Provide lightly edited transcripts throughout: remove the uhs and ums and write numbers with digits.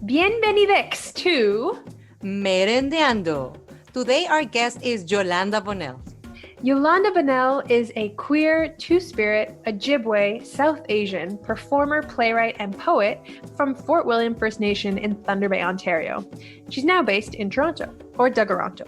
Bienvenidos to Merendiando. Today our guest is Yolanda Bonnell. Yolanda Bonnell is a queer, two-spirit, Ojibwe, South Asian performer, playwright, and poet from Fort William First Nation in Thunder Bay, Ontario. She's now based in Toronto, or Toronto.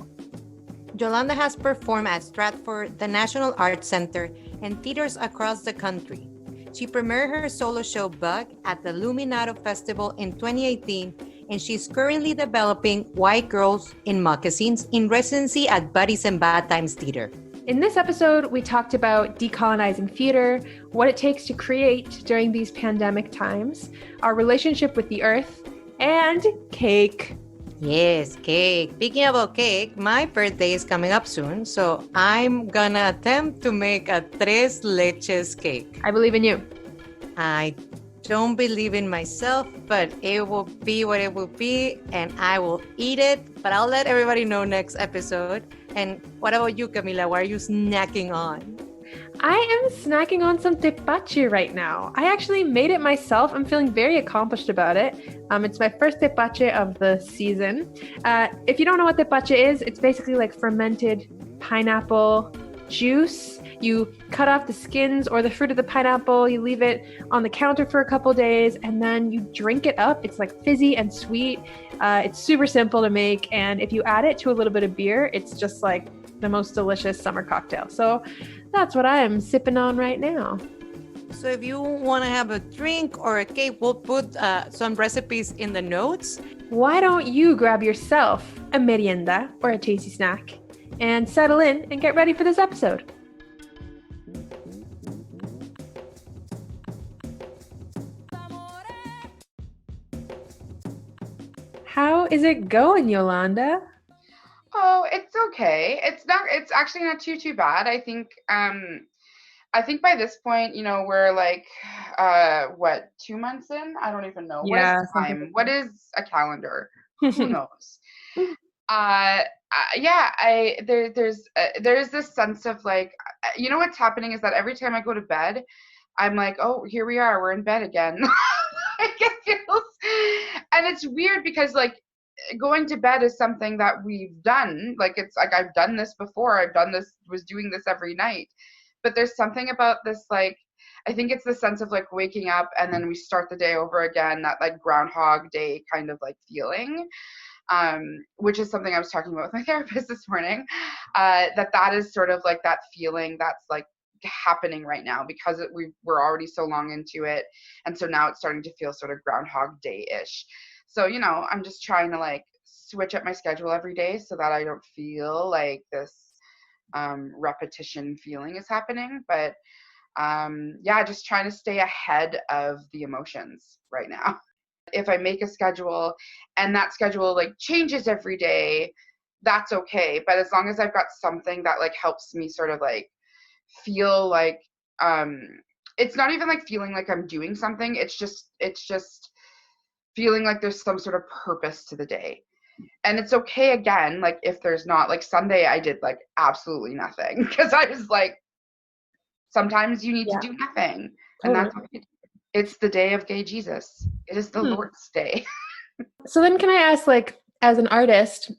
Yolanda has performed at Stratford, the National Arts Centre, and theaters across the country. She premiered her solo show Bug at the Luminato Festival in 2018, and she's currently developing White Girls in Moccasins in residency at Buddies and Bad Times Theater. In this episode, we talked about decolonizing theater, what it takes to create during these pandemic times, our relationship with the earth, and cake. Yes, cake. Speaking about cake, my birthday is coming up soon, so I'm gonna attempt to make a tres leches cake. I believe in you. I don't believe in myself, but it will be what it will be, and I will eat it, but I'll let everybody know next episode. And what about you, Camila? What are you snacking on? I am snacking on some tepache right now. I actually made it myself. I'm feeling very accomplished about it. It's my first tepache of the season. If you don't know what tepache is, it's basically like fermented pineapple juice. You cut off the skins or the fruit of the pineapple, you leave it on the counter for a couple days, and then you drink it up. It's like fizzy and sweet. It's super simple to make, and if you add it to a little bit of beer, it's just like the most delicious summer cocktail. So that's what I am sipping on right now. So if you want to have a drink or a cake, we'll put some recipes in the notes. Why don't you grab yourself a merienda or a tasty snack and settle in and get ready for this episode. How is it going, Yolanda? Oh, it's okay. It's actually not too bad. I think by this point, we're like 2 months in? I don't even know. Yeah, what is time? What is a calendar? Who knows? There's this sense of like, what's happening is that every time I go to bed, I'm like, oh, here we are, we're in bed again. Like it feels, and it's weird because like going to bed is something that we've done. Like it's like I've done this before. Was doing this every night. But there's something about this, like, I think it's the sense of like waking up and then we start the day over again, that like Groundhog Day kind of like feeling. Which is something I was talking about with my therapist this morning, that is sort of like that feeling that's like happening right now because we're already so long into it, and so now it's starting to feel sort of Groundhog Day-ish. So I'm just trying to like switch up my schedule every day so that I don't feel like this repetition feeling is happening, but just trying to stay ahead of the emotions right now. If I make a schedule and that schedule like changes every day, that's okay. But as long as I've got something that like helps me sort of like feel like it's not even like feeling like I'm doing something. It's just feeling like there's some sort of purpose to the day. And it's okay again, like if there's not, like Sunday I did like absolutely nothing because I was like, sometimes you need to do nothing. And that's okay. It's the day of gay Jesus. It is the Lord's Day. So then can I ask, like, as an artist,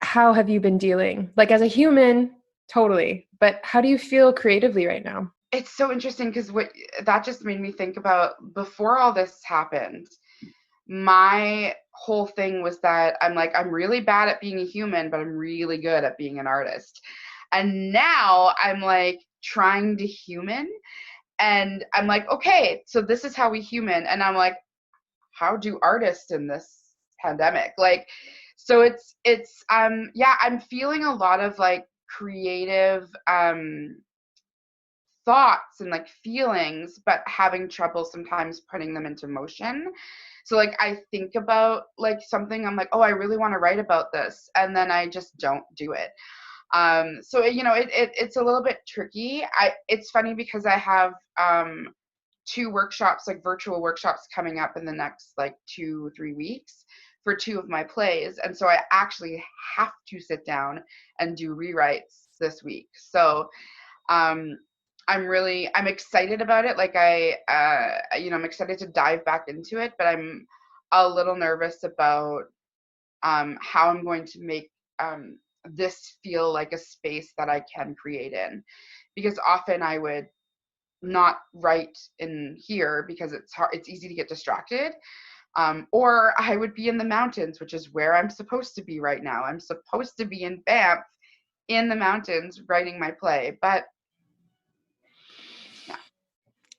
how have you been dealing? Like as a human, totally. But how do you feel creatively right now? It's so interesting because that just made me think about before all this happened, my whole thing was that I'm really bad at being a human, but I'm really good at being an artist. And now I'm like trying to human. And I'm like, okay, so this is how we human. And I'm like, how do artists in this pandemic? Like, so I'm feeling a lot of like creative thoughts and like feelings, but having trouble sometimes putting them into motion. So like I think about like something, I'm like, oh, I really want to write about this. And then I just don't do it. So it's a little bit tricky. It's funny because I have 2 workshops, like virtual workshops coming up in the next like 2-3 weeks for 2 of my plays, and so I actually have to sit down and do rewrites this week. So I'm excited about it. Like I'm excited to dive back into it, but I'm a little nervous about how I'm going to make this feel like a space that I can create in, because often I would not write in here because it's easy to get distracted. Or I would be in the mountains, which is where I'm supposed to be right now. I'm supposed to be in Banff in the mountains writing my play, but yeah.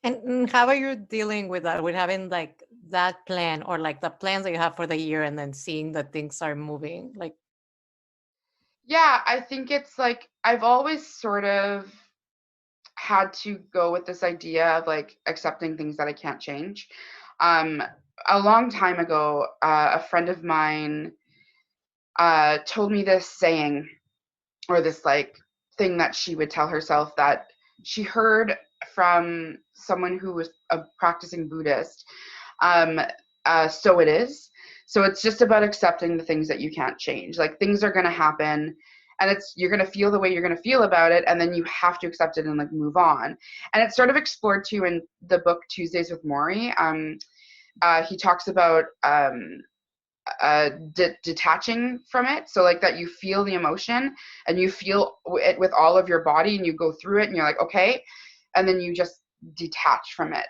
And how are you dealing with that, with having like that plan, or like the plans that you have for the year and then seeing that things are moving? Like, Yeah, I think it's like I've always sort of had to go with this idea of like accepting things that I can't change. Um, a long time ago, a friend of mine told me this saying, or this like thing that she would tell herself, that she heard from someone who was a practicing Buddhist. Um, so it is. So it's just about accepting the things that you can't change. Like things are going to happen, and you're going to feel the way you're going to feel about it, and then you have to accept it and like move on. And it's sort of explored too in the book Tuesdays with Maury. He talks about detaching from it, so like that you feel the emotion and you feel it with all of your body, and you go through it and you're like, okay, and then you just detach from it.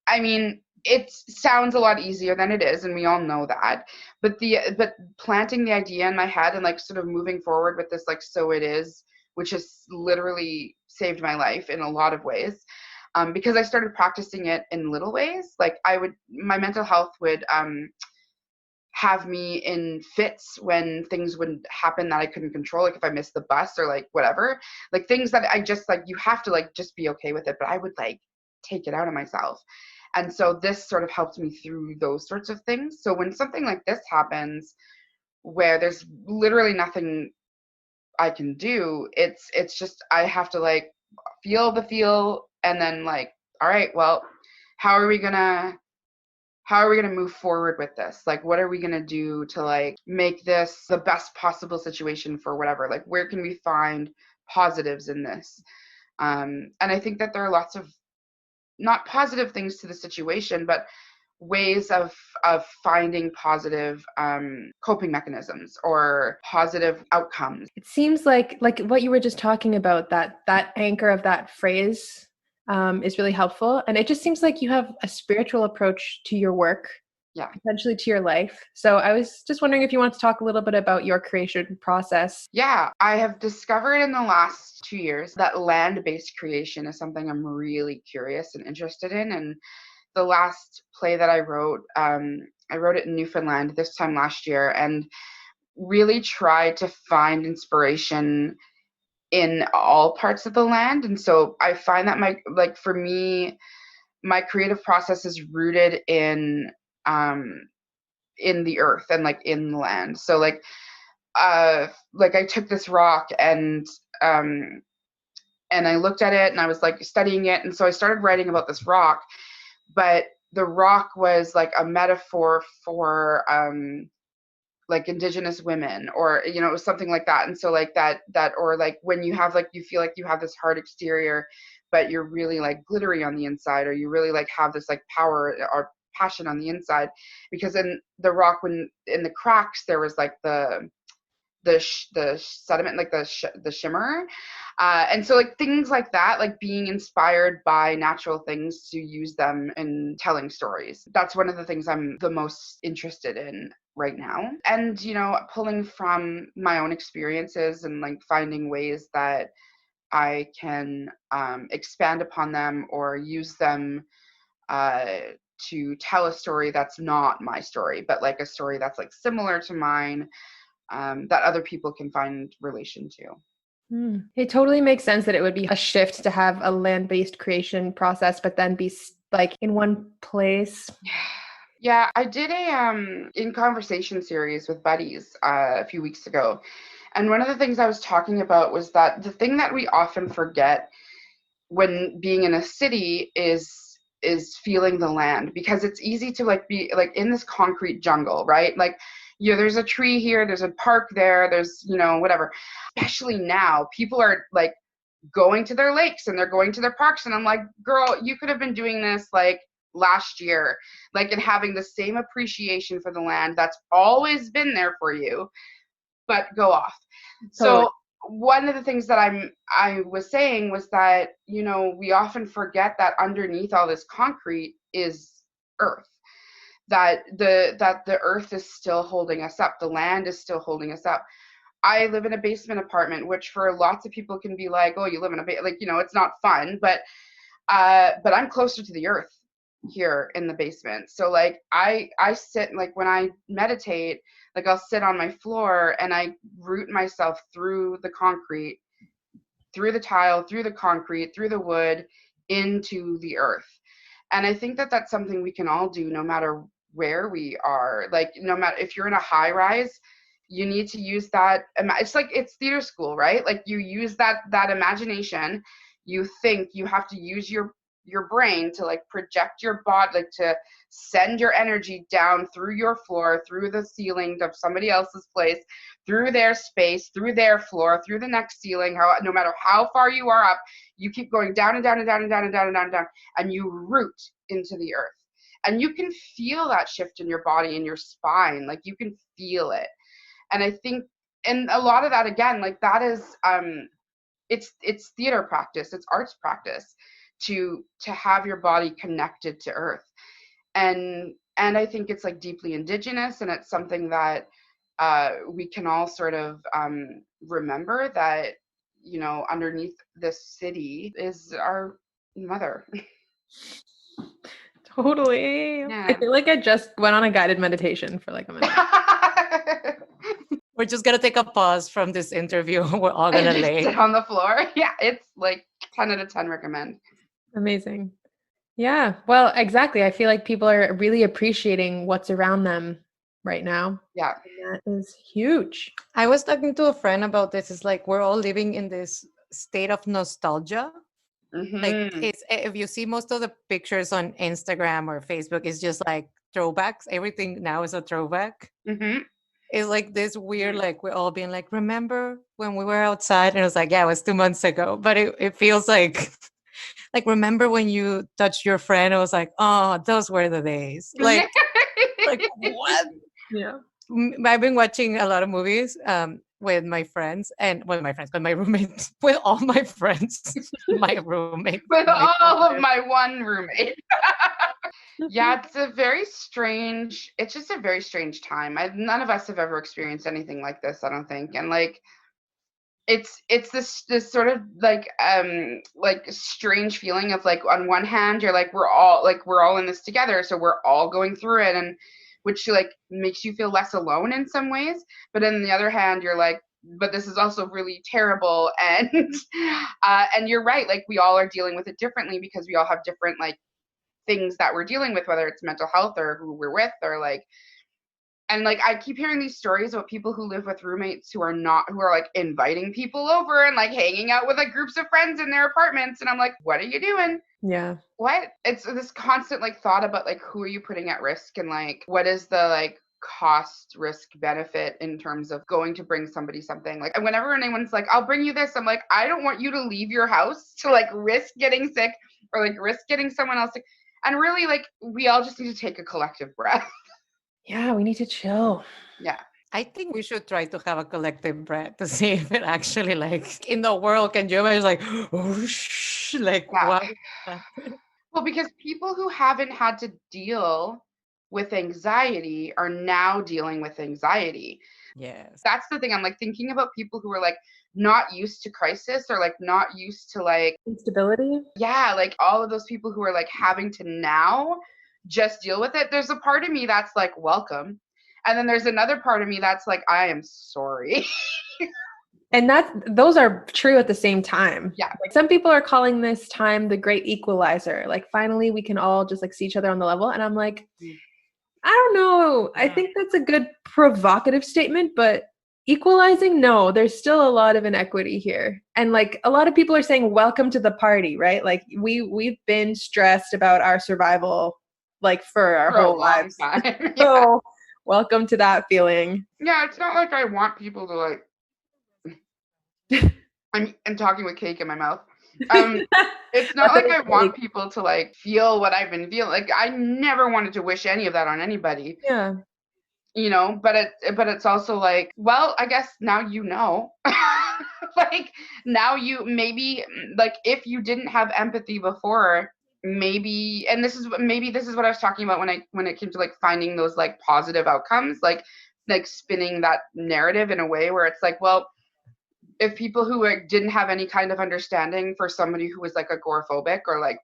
I mean, it sounds a lot easier than it is, and we all know that, but planting the idea in my head and like sort of moving forward with this like so it is, which has literally saved my life in a lot of ways, because I started practicing it in little ways. Like my mental health would have me in fits when things would happen that I couldn't control, like if I missed the bus or like whatever, like things that I just like, you have to like just be okay with it, but I would like take it out of myself. And so this sort of helped me through those sorts of things. So when something like this happens, where there's literally nothing I can do, it's just I have to like feel the feel, and then like, all right, well, how are we gonna move forward with this? Like, what are we gonna do to like make this the best possible situation for whatever? Like, where can we find positives in this? And I think that there are lots of not positive things to the situation, but ways of finding positive coping mechanisms or positive outcomes. It seems like what you were just talking about, that anchor of that phrase is really helpful. And it just seems like you have a spiritual approach to your work, Yeah. potentially to your life. So I was just wondering if you want to talk a little bit about your creation process. Yeah, I have discovered in the last 2 years that land-based creation is something I'm really curious and interested in. And the last play that I wrote it in Newfoundland this time last year, and really tried to find inspiration in all parts of the land. And so I find that for me, my creative process is rooted in the earth and like in the land. So like I took this rock and I looked at it and I was like studying it, and so I started writing about this rock, but the rock was like a metaphor for like Indigenous women, or it was something like that. And so like that or like when you have like, you feel like you have this hard exterior but you're really like glittery on the inside, or you really like have this like power or passion on the inside, because in the rock, when in the cracks there was like the sediment, like the shimmer, and so like things like that, like being inspired by natural things to use them in telling stories. That's one of the things I'm the most interested in right now. And pulling from my own experiences and like finding ways that I can expand upon them or use them to tell a story that's not my story, but like a story that's like similar to mine, that other people can find relation to. It totally makes sense that it would be a shift to have a land-based creation process, but then be like in one place. Yeah, I did a in conversation series with buddies a few weeks ago, and one of the things I was talking about was that the thing that we often forget when being in a city is feeling the land, because it's easy to like be like in this concrete jungle, right? Like, there's a tree here, there's a park there, there's whatever. Especially now, people are like going to their lakes and they're going to their parks, and I'm like, girl, you could have been doing this like last year, like, and having the same appreciation for the land that's always been there for you, but go off. Totally. So one of the things that I was saying was that, you know, we often forget that underneath all this concrete is earth, that the earth is still holding us up, the land is still holding us up. I live in a basement apartment, which for lots of people can be like, oh, you live in a like, you know, it's not fun, but I'm closer to the earth here in the basement. So like I sit, like when I meditate, like I'll sit on my floor and I root myself through the concrete, through the tile, through the concrete, through the wood, into the earth. And I think that that's something we can all do no matter where we are. Like, no matter if you're in a high rise, you need to use that. It's like, it's theater school, right? Like you use that imagination. You think you have to use your brain to like project your body, like to send your energy down through your floor, through the ceiling of somebody else's place, through their space, through their floor, through the next ceiling. No matter how far you are up, you keep going down and down and down and down and down and down and down, and you root into the earth. And you can feel that shift in your body, in your spine. Like you can feel it. And I think, and a lot of that, again, like that is, it's theater practice, it's arts practice to have your body connected to earth. And I think it's like deeply indigenous, and it's something that we can all sort of remember that, you know, underneath this city is our mother. Totally. Yeah. I feel like I just went on a guided meditation for like a minute. We're just gonna take a pause from this interview. We're all gonna lay sit on the floor. Yeah, it's like 10 out of 10 recommend. Amazing. Yeah. Well, exactly. I feel like people are really appreciating what's around them right now. Yeah. And that is huge. I was talking to a friend about this. It's like we're all living in this state of nostalgia. Mm-hmm. Like it's, if you see most of the pictures on Instagram or Facebook, it's just like throwbacks. Everything now is a throwback. Mm-hmm. It's like this weird, like we're all being like, remember when we were outside? And it was like, yeah, it was 2 months ago. But it feels like like, remember when you touched your friend? I was like, oh, those were the days. Like what? Yeah. I've been watching a lot of movies with my friends, and with my roommates, with all my friends, my roommate, with my all of my one roommate. Yeah, it's just a very strange time. None of us have ever experienced anything like this, I don't think. And like, it's this sort of like strange feeling of like, on one hand you're like, we're all in this together, so we're all going through it, and which like makes you feel less alone in some ways. But on the other hand, you're like, but this is also really terrible. And and you're right, like we all are dealing with it differently, because we all have different like things that we're dealing with, whether it's mental health or who we're with, or like, and like I keep hearing these stories about people who live with roommates who are like inviting people over and like hanging out with like groups of friends in their apartments, and I'm like, what are you doing? Yeah. What? It's this constant like thought about like, who are you putting at risk, and like what is the like cost risk benefit in terms of going to bring somebody something. Like, and whenever anyone's like, I'll bring you this, I'm like, I don't want you to leave your house to like risk getting sick or like risk getting someone else sick. And really, like, we all just need to take a collective breath. Yeah, we need to chill. Yeah. I think we should try to have a collective breath to see if it actually, like, in the world, can you imagine, like, oh, like, Yeah. what? Well, because people who haven't had to deal with anxiety are now dealing with anxiety. Yes. That's the thing. I'm like thinking about people who are like not used to crisis, or like not used to like instability. Yeah, like all of those people who are like having to now just deal with it. There's a part of me that's like, welcome. And then there's another part of me that's like, I am sorry. And those are true at the same time. Yeah. Like some people are calling this time the great equalizer. Like finally we can all just like see each other on the level. And I'm like, I don't know. I think that's a good provocative statement, but equalizing, no, there's still a lot of inequity here. And like a lot of people are saying, welcome to the party, right? Like we've been stressed about our survival like for our whole lives. Yeah. So welcome to that feeling. Yeah, it's not like I want people to like I'm talking with cake in my mouth. It's not like I want people to like feel what I've been feeling. Like I never wanted to wish any of that on anybody. Yeah. You know, but it's also like, well, I guess now you know. Like now you maybe like if you didn't have empathy before, maybe, and this is what I was talking about when it came to like finding those like positive outcomes, like spinning that narrative in a way where it's like, well, if people who like, didn't have any kind of understanding for somebody who was like agoraphobic or like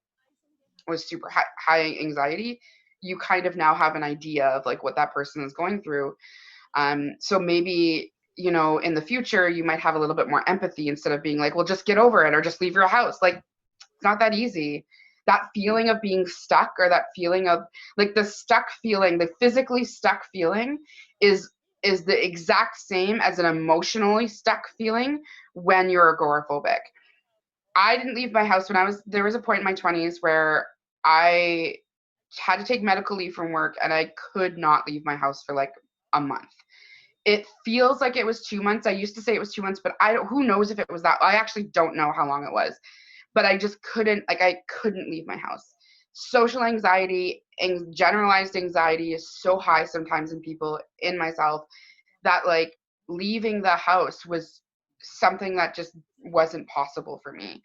was super high anxiety, you kind of now have an idea of like what that person is going through. So maybe, you know, in the future, you might have a little bit more empathy instead of being like, well, just get over it or just leave your house. Like, it's not that easy. That feeling of being stuck, or that feeling of like the stuck feeling, the physically stuck feeling is the exact same as an emotionally stuck feeling when you're agoraphobic. I didn't leave my house there was a point in my 20s where I had to take medical leave from work and I could not leave my house for like a month. It feels like it was 2 months. I used to say it was 2 months, but who knows if it was that. I actually don't know how long it was, but I just couldn't leave my house. Social anxiety and generalized anxiety is so high sometimes in people, in myself, that like leaving the house was something that just wasn't possible for me.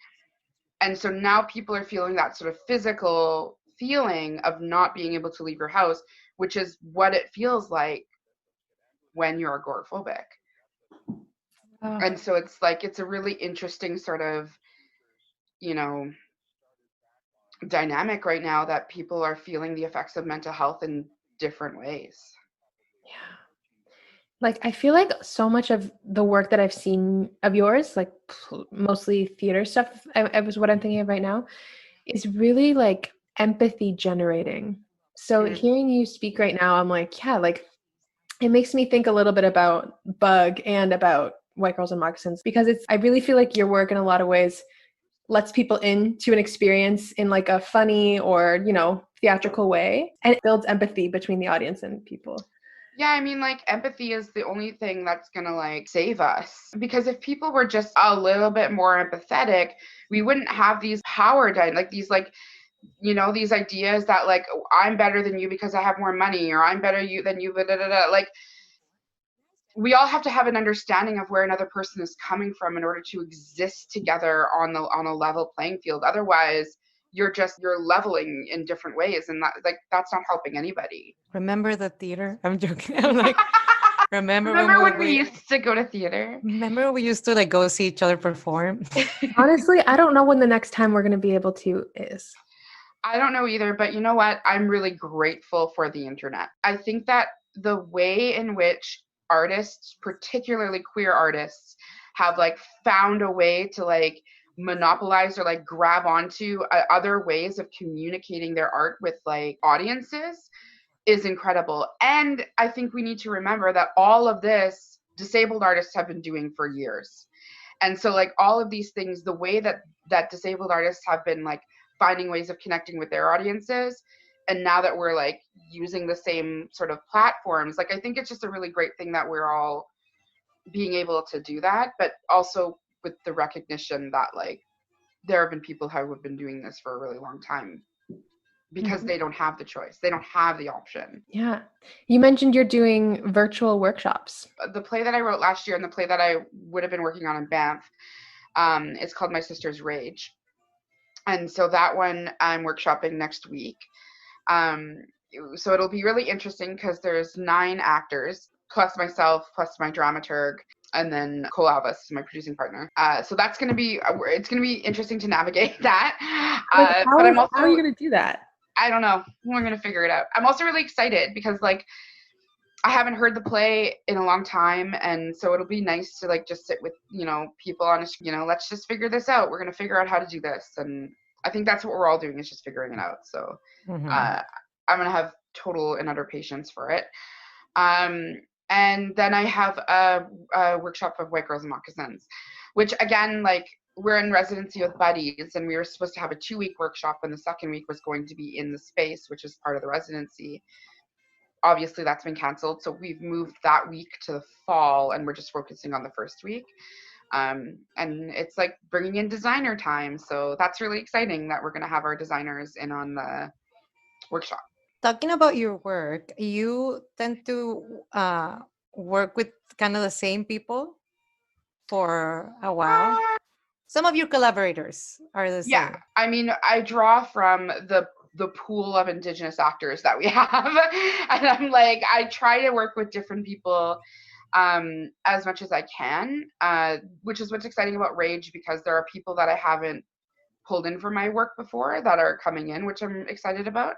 And so now people are feeling that sort of physical feeling of not being able to leave your house, which is what it feels like when you're agoraphobic. Oh. And so it's like, it's a really interesting sort of, you know, dynamic right now that people are feeling the effects of mental health in different ways. Yeah. Like, I feel like so much of the work that I've seen of yours, like mostly theater stuff, I was what I'm thinking of right now, is really like empathy generating. So hearing you speak right now, I'm like, yeah, like it makes me think a little bit about Bug and about White Girls and Moccasins, because I really feel like your work in a lot of ways lets people into an experience in like a funny or, you know, theatrical way, and it builds empathy between the audience and people. Yeah, I mean, like, empathy is the only thing that's gonna, like, save us. Because if people were just a little bit more empathetic, we wouldn't have these like, these, like, you know, these ideas that, like, oh, I'm better than you because I have more money, or I'm better than you, blah, blah, blah, blah. Like, we all have to have an understanding of where another person is coming from in order to exist together on a level playing field. Otherwise, you're leveling in different ways, and that's not helping anybody. Remember the theater? I'm joking. I'm like, remember when we used to go to theater? Remember when we used to like go see each other perform? Honestly, I don't know when the next time we're going to be able to is. I don't know either, but you know what? I'm really grateful for the internet. I think that the way in which artists, particularly queer artists, have like found a way to like monopolize or like grab onto other ways of communicating their art with like audiences is incredible. And I think we need to remember that all of this disabled artists have been doing for years. And so like all of these things, the way that disabled artists have been like finding ways of connecting with their audiences, and now that we're like using the same sort of platforms, like I think it's just a really great thing that we're all being able to do that, but also with the recognition that like there have been people who have been doing this for a really long time because they don't have the choice. They don't have the option. Yeah. You mentioned you're doing virtual workshops. The play that I wrote last year and the play that I would have been working on in Banff, it's called My Sister's Rage. And so that one I'm workshopping next week. So it'll be really interesting because there's 9 actors, plus myself, plus my dramaturg, and then Cole Alvis is my producing partner. So that's going to be, it's going to be interesting to navigate that. But how are you going to do that? I don't know. We're going to figure it out. I'm also really excited because like I haven't heard the play in a long time, and so it'll be nice to like just sit with, you know, people on let's just figure this out. We're going to figure out how to do this, and I think that's what we're all doing, is just figuring it out. So I'm going to have total and utter patience for it. And then I have a workshop of White Girls and Moccasins, which again, like, we're in residency with buddies, and we were supposed to have a 2-week workshop, and the second week was going to be in the space, which is part of the residency. Obviously that's been canceled, so we've moved that week to the fall, and we're just focusing on the first week. And it's like bringing in designer time. So that's really exciting that we're going to have our designers in on the workshop. Talking about your work, you tend to work with kind of the same people for a while. Some of your collaborators are the Yeah, same. I mean, I draw from the pool of Indigenous actors that we have, and I'm like, I try to work with different people as much as I can, which is what's exciting about Rage, because there are people that I haven't pulled in for my work before that are coming in, which I'm excited about.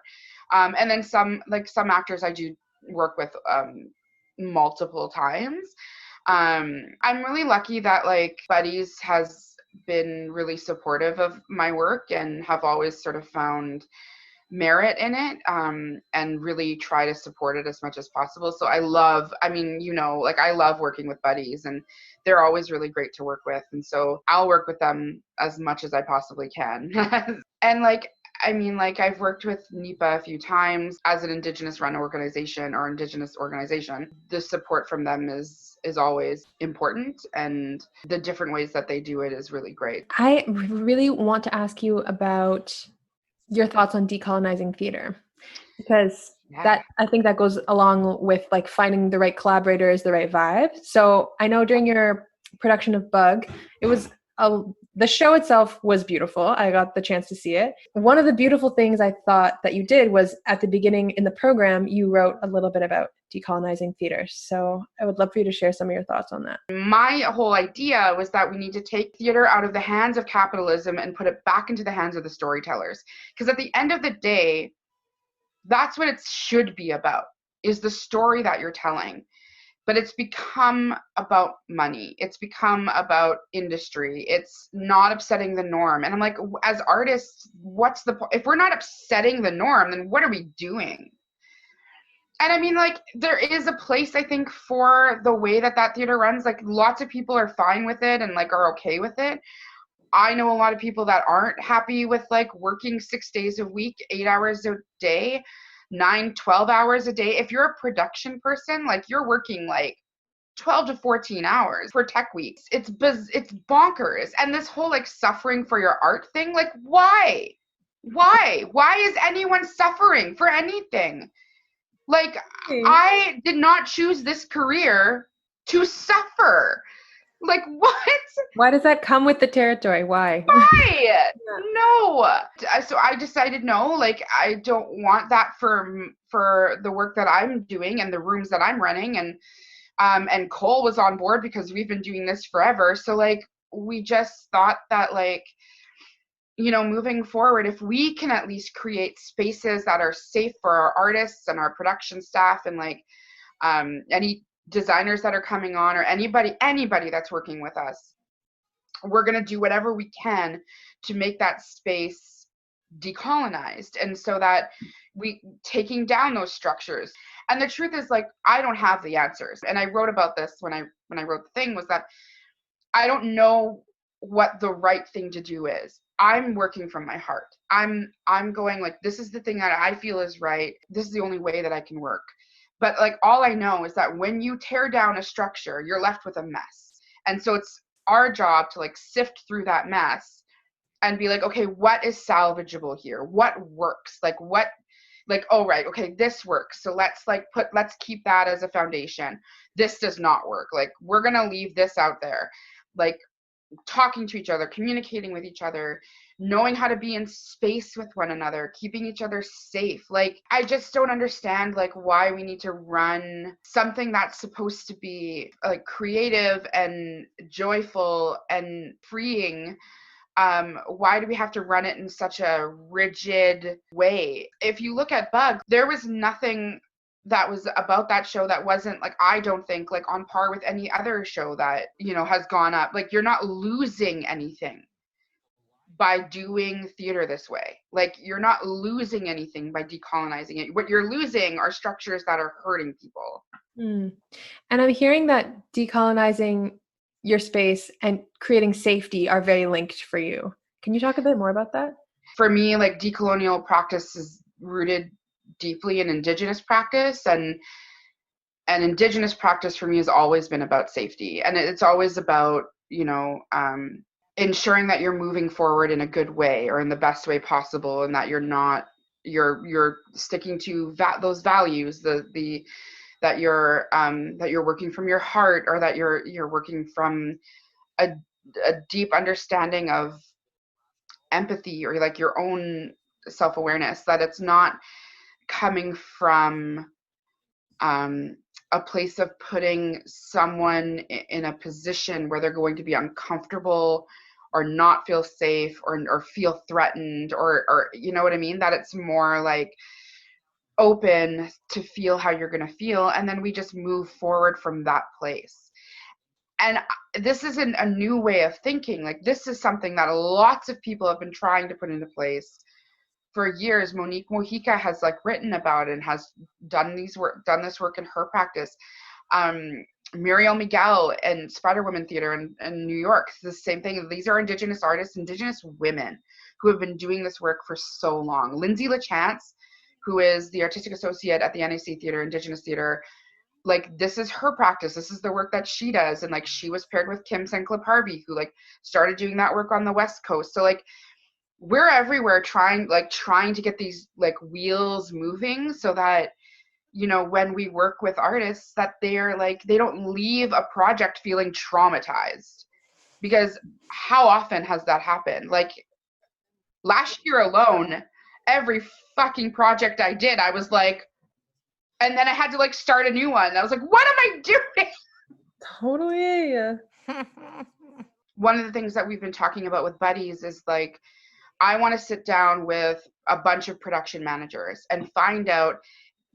And then some actors I do work with multiple times. I'm really lucky that like Buddies has been really supportive of my work and have always sort of found merit in it, and really try to support it as much as possible. So I love working with Buddies, and they're always really great to work with. And so I'll work with them as much as I possibly can. And I've worked with NEPA a few times as an Indigenous run organization or Indigenous organization. The support from them is always important, and the different ways that they do it is really great. I really want to ask you about your thoughts on decolonizing theater, because that, I think that goes along with like finding the right collaborators, the right vibe. So I know during your production of Bug, it was the show itself was beautiful. I got the chance to see it. One of the beautiful things I thought that you did was at the beginning in the program, you wrote a little bit about decolonizing theater. So I would love for you to share some of your thoughts on that. My whole idea was that we need to take theater out of the hands of capitalism and put it back into the hands of the storytellers. Because at the end of the day, that's what it should be about, is the story that you're telling. But it's become about money. It's become about industry. It's not upsetting the norm. And I'm like, as artists, what's the point? If we're not upsetting the norm, then what are we doing? And I mean, like, there is a place, I think, for the way that theater runs. Like, lots of people are fine with it and, like, are okay with it. I know a lot of people that aren't happy with, like, working 6 days a week, 8 hours a day, 9, 12 hours a day. If you're a production person, like, you're working, like, 12 to 14 hours for tech weeks. It's bonkers. And this whole, like, suffering for your art thing, like, why? Why is anyone suffering for anything? Like, I did not choose this career to suffer. Like, what? Why does that come with the territory? Why? Why? No. So I decided no, like, I don't want that for the work that I'm doing and the rooms that I'm running. And Cole was on board because we've been doing this forever. So, like, we just thought that, like, you know, moving forward, if we can at least create spaces that are safe for our artists and our production staff, and like any designers that are coming on, or anybody that's working with us, we're going to do whatever we can to make that space decolonized, and so that we taking down those structures. And the truth is, like, I don't have the answers, and I wrote about this when I wrote the thing, was that I don't know what the right thing to do is. I'm working from my heart. I'm going, like, this is the thing that I feel is right. This is the only way that I can work. But, like, all I know is that when you tear down a structure, you're left with a mess. And so it's our job to, like, sift through that mess and be like, okay, what is salvageable here? What works? Like, oh, right, okay, this works. So let's keep that as a foundation. This does not work. Like, we're going to leave this out there. Like, talking to each other, communicating with each other, knowing how to be in space with one another, keeping each other safe. Like, I just don't understand, like, why we need to run something that's supposed to be, like, creative and joyful and freeing. Why do we have to run it in such a rigid way? If you look at Bug, there was nothing that was about that show that wasn't, like, I don't think, like, on par with any other show that, you know, has gone up. Like, you're not losing anything by doing theater this way. Like, you're not losing anything by decolonizing it. What you're losing are structures that are hurting people. And I'm hearing that decolonizing your space and creating safety are very linked for you. Can you talk a bit more about that? For me, like, decolonial practice is rooted deeply in Indigenous practice, and Indigenous practice for me has always been about safety, and it's always about you know, ensuring that you're moving forward in a good way or in the best way possible, and that you're sticking to those values, that you're working from your heart, or that you're working from a, a deep understanding of empathy, or like your own self-awareness, that it's not coming from a place of putting someone in a position where they're going to be uncomfortable or not feel safe, or feel threatened, or you know what I mean, that it's more like open to feel how you're going to feel, and then we just move forward from that place. And this isn't a new way of thinking. Like, this is something that lots of people have been trying to put into place for years. Monique Mojica has like written about it and has done this work in her practice. Muriel Miguel and Spider Woman Theater in New York, it's the same thing. These are Indigenous artists, Indigenous women who have been doing this work for so long. Lindsay LaChance, who is the artistic associate at the NAC Theater, Indigenous Theater, like, this is her practice. This is the work that she does. And like, she was paired with Kim Senclip Harvey, who like started doing that work on the West Coast. So like, we're everywhere trying to get these like wheels moving, so that, you know, when we work with artists, that they're like, they don't leave a project feeling traumatized. Because how often has that happened? Like, last year alone, every fucking project I did, I was like, and then I had to like start a new one. I was like, what am I doing? Totally. Yeah. One of the things that we've been talking about with buddies is like, I want to sit down with a bunch of production managers and find out,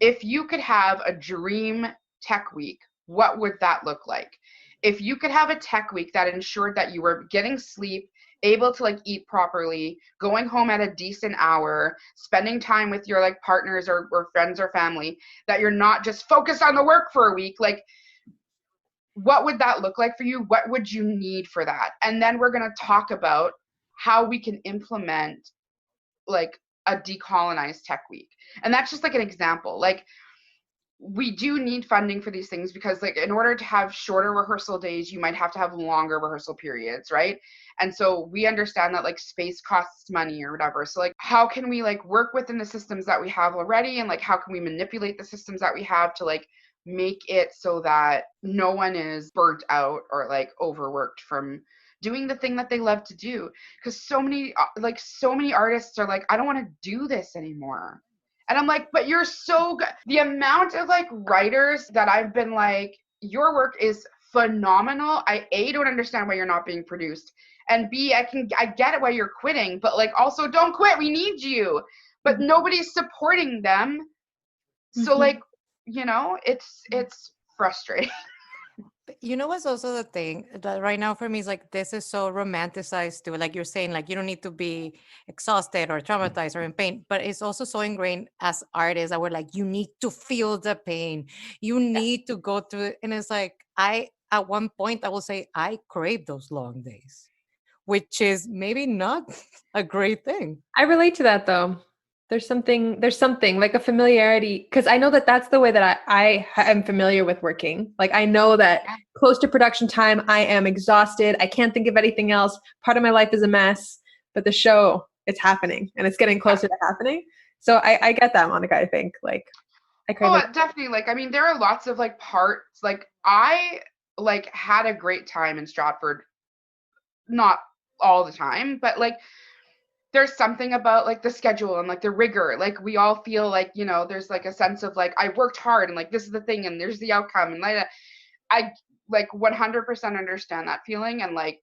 if you could have a dream tech week, what would that look like? If you could have a tech week that ensured that you were getting sleep, able to like eat properly, going home at a decent hour, spending time with your like partners or friends or family, that you're not just focused on the work for a week, like, what would that look like for you? What would you need for that? And then we're going to talk about how we can implement like a decolonized tech week. And that's just like an example. Like, we do need funding for these things, because like, in order to have shorter rehearsal days, you might have to have longer rehearsal periods, right? And so we understand that like space costs money or whatever. So like, how can we like work within the systems that we have already, and like, how can we manipulate the systems that we have to like make it so that no one is burnt out or like overworked from doing the thing that they love to do? Because so many artists are like, I don't want to do this anymore. And I'm like, but you're so good. The amount of like writers that I've been like, your work is phenomenal. I don't understand why you're not being produced. And B, I get it why you're quitting, but like, also don't quit. We need you. But nobody's supporting them. So like, you know, it's frustrating. You know what's also the thing that right now for me is like, this is so romanticized too. Like you're saying, like, you don't need to be exhausted or traumatized or in pain, but it's also so ingrained as artists that we're like, you need to feel the pain. You need to go through it. And it's like, at one point I will say, I crave those long days, which is maybe not a great thing. I relate to that though. There's something like a familiarity, because I know that that's the way that I am familiar with working. Like, I know that close to production time, I am exhausted. I can't think of anything else. Part of my life is a mess, but the show, it's happening and it's getting closer to happening. So I get that, Monica. I think like I crave it. Definitely. Like, I mean, there are lots of like parts. Like, I like had a great time in Stratford, not all the time, but like, there's something about like the schedule and like the rigor. Like, we all feel like, you know, there's like a sense of like, I worked hard and like, this is the thing and there's the outcome. And like, I like 100% understand that feeling. And like,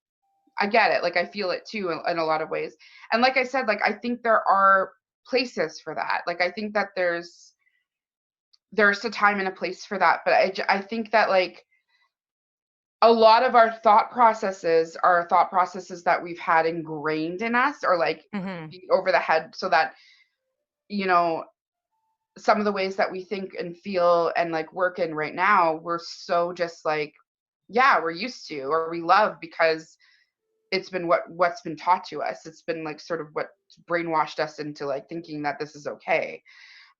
I get it. Like, I feel it too in a lot of ways. And like I said, like, I think there are places for that. Like, I think that there's a time and a place for that. But I think that like, a lot of our thought processes are thought processes that we've had ingrained in us, or like beat over the head, so that, you know, some of the ways that we think and feel and like work in right now, we're so just like, yeah, we're used to, or we love, because it's been what's been taught to us. It's been like sort of what brainwashed us into like thinking that this is okay.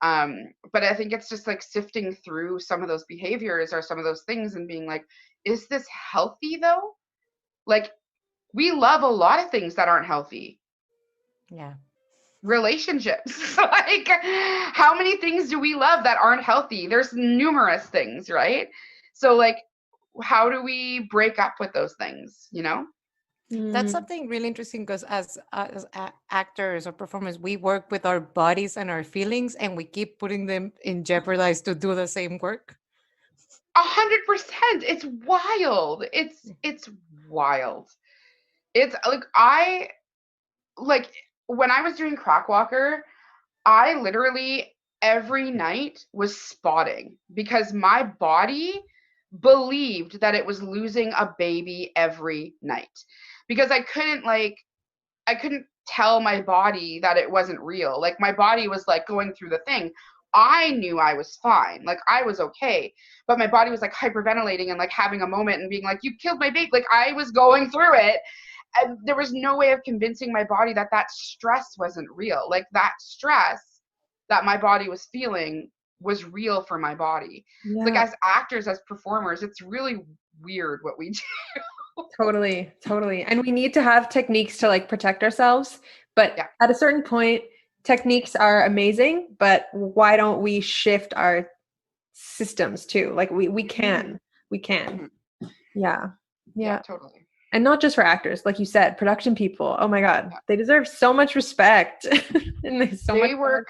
But I think it's just like sifting through some of those behaviors or some of those things and being like, is this healthy though? Like, we love a lot of things that aren't healthy. Yeah. Relationships. Like, how many things do we love that aren't healthy? There's numerous things, right? So like, how do we break up with those things, you know? That's something really interesting because actors or performers, we work with our bodies and our feelings, and we keep putting them in jeopardize to do the same work. 100%. It's wild. It's wild. It's like when I was doing Crack Walker, I literally every night was spotting because my body believed that it was losing a baby every night because I couldn't tell my body that it wasn't real. Like my body was like going through the thing. I knew I was fine. Like I was okay. But my body was like hyperventilating and like having a moment and being like, you killed my baby. Like I was going through it. And there was no way of convincing my body that that stress wasn't real. Like that stress that my body was feeling was real for my body. Yeah. Like as actors, as performers, it's really weird what we do. Totally. And we need to have techniques to like protect ourselves. But Yeah. at a certain point, techniques are amazing, but why don't we shift our systems too? Like we can. Yeah. Totally. And not just for actors, like you said, production people. Oh my God, they deserve so much respect. And they work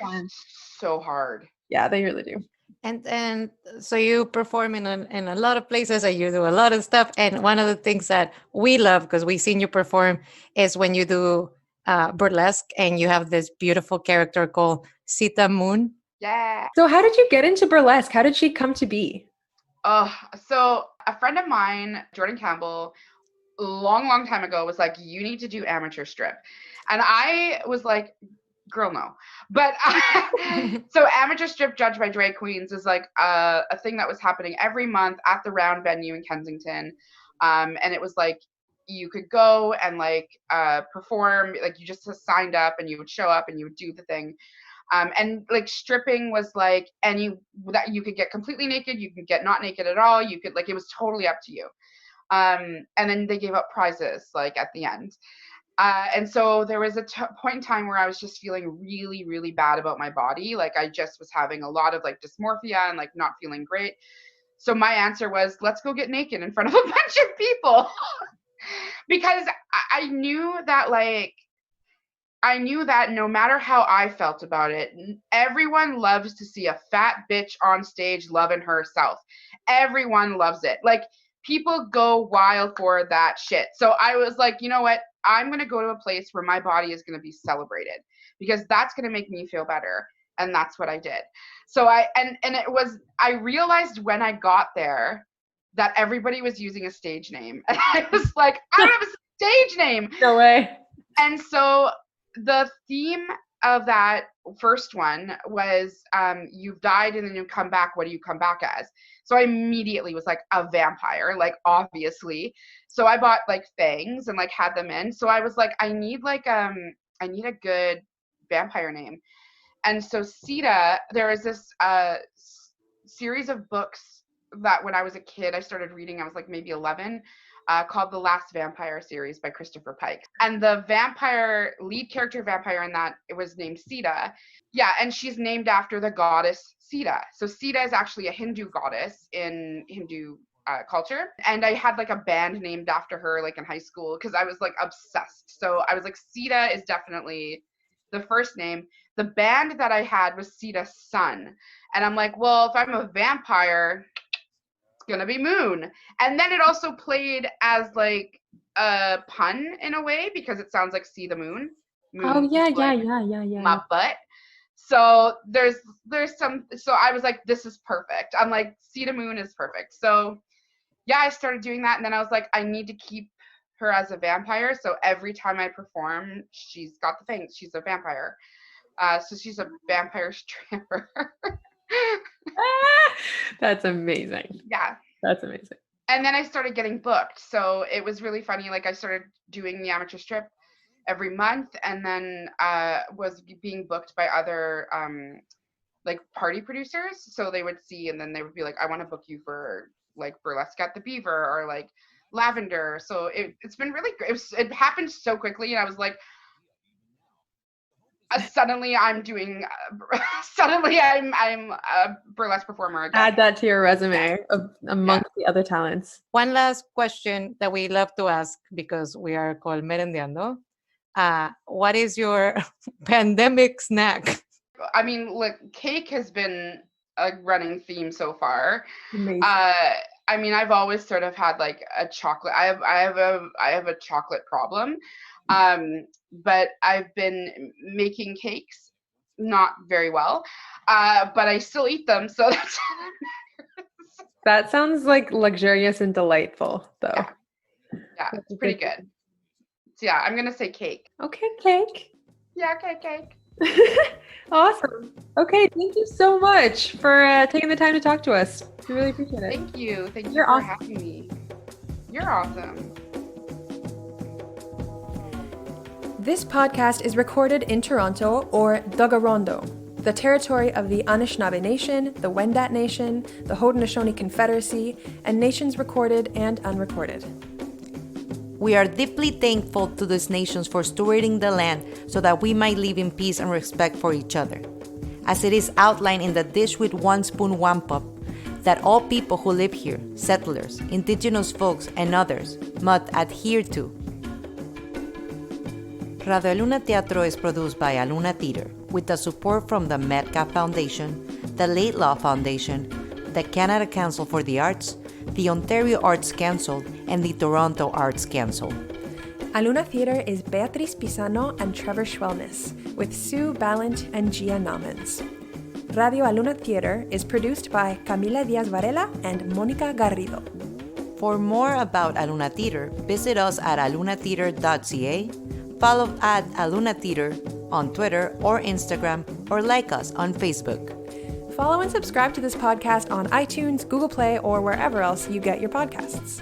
so hard. Yeah, they really do. And so you perform in a lot of places and you do a lot of stuff. And one of the things that we love, because we've seen you perform, is when you do burlesque and you have this beautiful character called Sita Moon. Yeah. So how did you get into burlesque? How did she come to be? So a friend of mine, Jordan Campbell, long time ago was like, you need to do amateur strip. And I was like, girl, no. But so amateur strip judged by drag queens is like a thing that was happening every month at the Round venue in Kensington. And it was like, you could go and like perform, like you just signed up and you would show up and you would do the thing. And like stripping was like any that you could get completely naked, you could get not naked at all, you could like, it was totally up to you. And then they gave up prizes like at the end. And so there was a point in time where I was just feeling really, really bad about my body. Like I just was having a lot of like dysmorphia and like not feeling great. So my answer was, let's go get naked in front of a bunch of people. Because I knew that no matter how I felt about it, everyone loves to see a fat bitch on stage loving herself. Everyone loves it. Like people go wild for that shit. So I was like, you know what? I'm going to go to a place where my body is going to be celebrated because that's going to make me feel better. And that's what I did. So I realized when I got there that everybody was using a stage name. And I was like, I don't have a stage name. No way. And so the theme of that first one was you've died and then you come back. What do you come back as? So I immediately was like a vampire, like obviously. So I bought like fangs and like had them in. So I was like, I need a good vampire name. And so Sita, there is this series of books that when I was a kid, I started reading, I was like maybe 11, called The Last Vampire series by Christopher Pike. And the lead character vampire in that, it was named Sita. Yeah, and she's named after the goddess Sita. So Sita is actually a Hindu goddess in Hindu culture. And I had like a band named after her like in high school because I was like obsessed. So I was like, Sita is definitely the first name. The band that I had was Sita's Sun. And I'm like, well, if I'm a vampire, gonna be Moon. And then it also played as like a pun in a way because it sounds like see the moon. Oh yeah, like, yeah. My butt. So there's some, so I was like, this is perfect. I'm like, see the moon is perfect. So yeah, I started doing that and then I was like, I need to keep her as a vampire. So every time I perform, she's got the thing. She's a vampire. So she's a vampire stripper. That's amazing. Yeah. That's amazing. And then I started getting booked. So it was really funny. Like I started doing the amateur strip every month and then was being booked by other like party producers. So they would see and then they would be like, I want to book you for like Burlesque at the Beaver or like lavender. So it's been really great. It happened so quickly, and I was like, suddenly I'm doing. Suddenly I'm a burlesque performer again. Add that to your resume amongst the other talents. One last question that we love to ask because we are called Merendiando. What is your pandemic snack? I mean, look, cake has been a running theme so far. Amazing. I mean, I've always sort of had like a chocolate. I have a chocolate problem, but I've been making cakes not very well, but I still eat them. So that's all that matters. That sounds like luxurious and delightful, though. Yeah, it's pretty good. So yeah, I'm gonna say cake. Okay, cake. Yeah, cake. Awesome. Okay, thank you so much for taking the time to talk to us. We really appreciate it. Thank you. Thank you You're for awesome. having me. You're awesome. This podcast is recorded in Toronto, or Dagarondo, the territory of the Anishinaabe Nation, the Wendat Nation, the Haudenosaunee Confederacy, and nations recorded and unrecorded. We are deeply thankful to these nations for stewarding the land so that we might live in peace and respect for each other. As it is outlined in the Dish with One Spoon Wampum, that all people who live here, settlers, indigenous folks, and others, must adhere to. Radio Luna Teatro is produced by Aluna Theatre with the support from the Metcalf Foundation, the Late Law Foundation, the Canada Council for the Arts, the Ontario Arts Council, and the Toronto Arts Council. Aluna Theatre is Beatriz Pisano and Trevor Schwellness, with Sue Ballant and Gia Namens. Radio Aluna Theatre is produced by Camila Diaz Varela and Mónica Garrido. For more about Aluna Theatre, visit us at alunatheatre.ca, follow at Aluna Theatre on Twitter or Instagram, or like us on Facebook. Follow and subscribe to this podcast on iTunes, Google Play, or wherever else you get your podcasts.